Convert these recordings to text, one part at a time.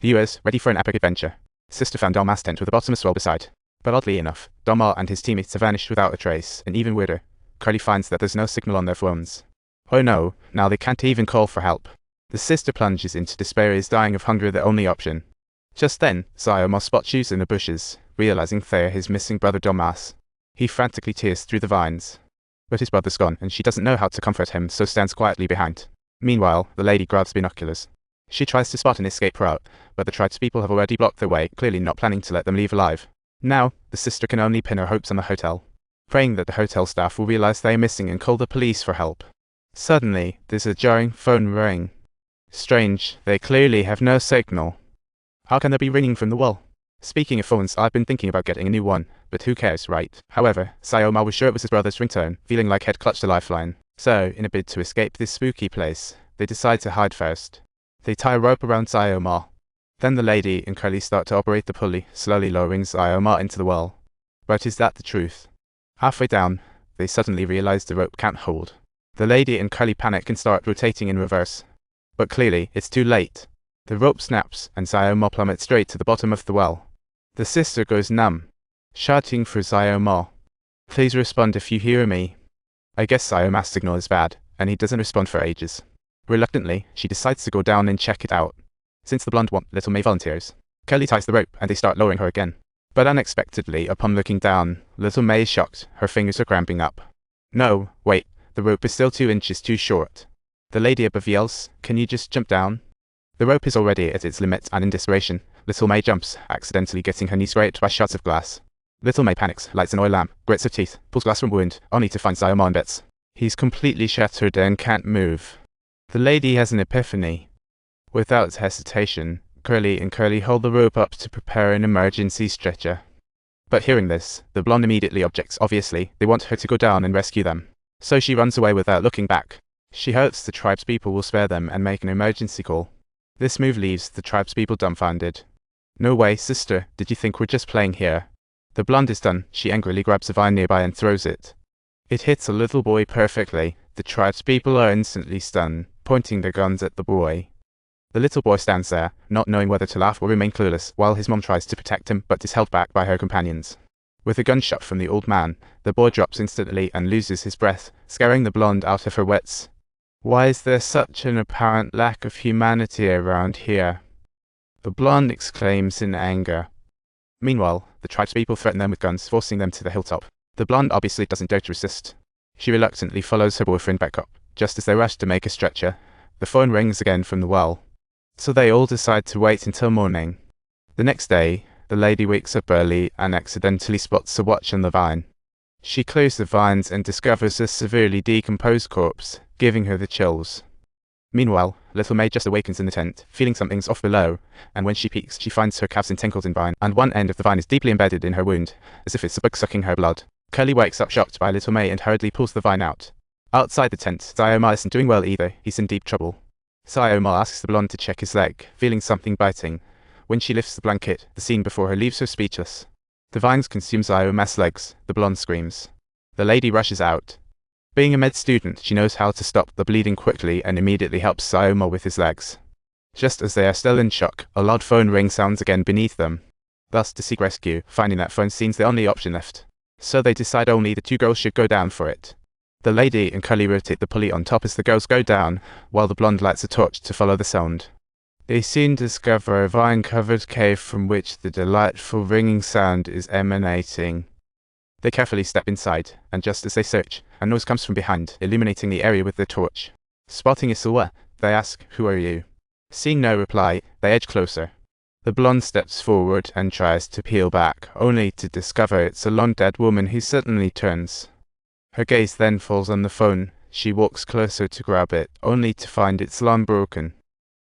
Viewers, ready for an epic adventure. Sister found Doma's tent with a bottomless well beside. But oddly enough, Doma and his teammates have vanished without a trace, and even weirder, Curly finds that there's no signal on their phones. Oh no, now they can't even call for help. The sister plunges into despair, is dying of hunger the only option. Just then, Sayoma spots shoes in the bushes, realizing they're his missing brother Domas. He frantically tears through the vines. But his brother's gone, and she doesn't know how to comfort him, so stands quietly behind. Meanwhile, the lady grabs binoculars. She tries to spot an escape route, but the tribespeople have already blocked their way, clearly not planning to let them leave alive. Now, the sister can only pin her hopes on the hotel, praying that the hotel staff will realize they are missing and call the police for help. Suddenly, there's a jarring phone ring. Strange, they clearly have no signal. How can they be ringing from the wall? Speaking of phones, I've been thinking about getting a new one, but who cares, right? However, Sayoma was sure it was his brother's ringtone, feeling like he'd clutched a lifeline. So, in a bid to escape this spooky place, they decide to hide first. They tie a rope around Sayoma. Then the lady and Curly start to operate the pulley, slowly lowering Sayoma into the well. But is that the truth? Halfway down, they suddenly realize the rope can't hold. The lady and Curly panic and start rotating in reverse. But clearly, it's too late. The rope snaps, and Sayoma plummets straight to the bottom of the well. The sister goes numb, shouting for Sayoma. Please respond if you hear me. I guess Sayoma's signal is bad, and he doesn't respond for ages. Reluctantly, she decides to go down and check it out. Since the blonde little May volunteers, Curly ties the rope and they start lowering her again. But unexpectedly, upon looking down, little May is shocked. Her fingers are cramping up. No, wait, the rope is still 2 inches too short. The lady above yells, "Can you just jump down?" The rope is already at its limit, and in desperation, little May jumps, accidentally getting her knees scraped by shards of glass. Little May panics, lights an oil lamp, grits her teeth, pulls glass from wound, only to find Sayoma in bits. He's completely shattered and can't move. The lady has an epiphany. Without hesitation, Curly and Curly hold the rope up to prepare an emergency stretcher. But hearing this, the blonde immediately objects. Obviously, they want her to go down and rescue them. So she runs away without looking back. She hopes the tribespeople will spare them and make an emergency call. This move leaves the tribespeople dumbfounded. No way, sister, did you think we're just playing here? The blonde is done. She angrily grabs a vine nearby and throws it. It hits a little boy perfectly. The tribespeople are instantly stunned, pointing their guns at the boy. The little boy stands there, not knowing whether to laugh or remain clueless, while his mom tries to protect him but is held back by her companions. With a gunshot from the old man, the boy drops instantly and loses his breath, scaring the blonde out of her wits. Why is there such an apparent lack of humanity around here? The blonde exclaims in anger. Meanwhile, the tribespeople threaten them with guns, forcing them to the hilltop. The blonde obviously doesn't dare to resist. She reluctantly follows her boyfriend back up. Just as they rush to make a stretcher, the phone rings again from the well. So they all decide to wait until morning. The next day, the lady wakes up early and accidentally spots a watch on the vine. She clears the vines and discovers a severely decomposed corpse, giving her the chills. Meanwhile, little May just awakens in the tent, feeling something's off below, and when she peeks, she finds her calves entangled in vine, and one end of the vine is deeply embedded in her wound, as if it's a bug sucking her blood. Curly wakes up shocked by little May and hurriedly pulls the vine out. Outside the tent, Sayoma isn't doing well either. He's in deep trouble. Sayoma asks the blonde to check his leg, feeling something biting. When she lifts the blanket, the scene before her leaves her speechless. The vines consume Sayoma's legs. The blonde screams. The lady rushes out. Being a med student, she knows how to stop the bleeding quickly and immediately helps Sayoma with his legs. Just as they are still in shock, a loud phone ring sounds again beneath them. Thus, to seek rescue, finding that phone seems the only option left. So they decide only the two girls should go down for it. The lady and Curly rotate the pulley on top as the girls go down, while the blonde lights a torch to follow the sound. They soon discover a vine-covered cave from which the delightful ringing sound is emanating. They carefully step inside, and just as they search, a noise comes from behind, illuminating the area with their torch. Spotting a silhouette, they ask, "Who are you?" Seeing no reply, they edge closer. The blonde steps forward and tries to peel back, only to discover it's a long-dead woman who suddenly turns. Her gaze then falls on the phone. She walks closer to grab it, only to find it's long broken.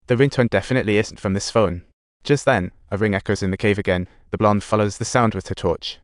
The ringtone definitely isn't from this phone. Just then, a ring echoes in the cave again. The blonde follows the sound with her torch.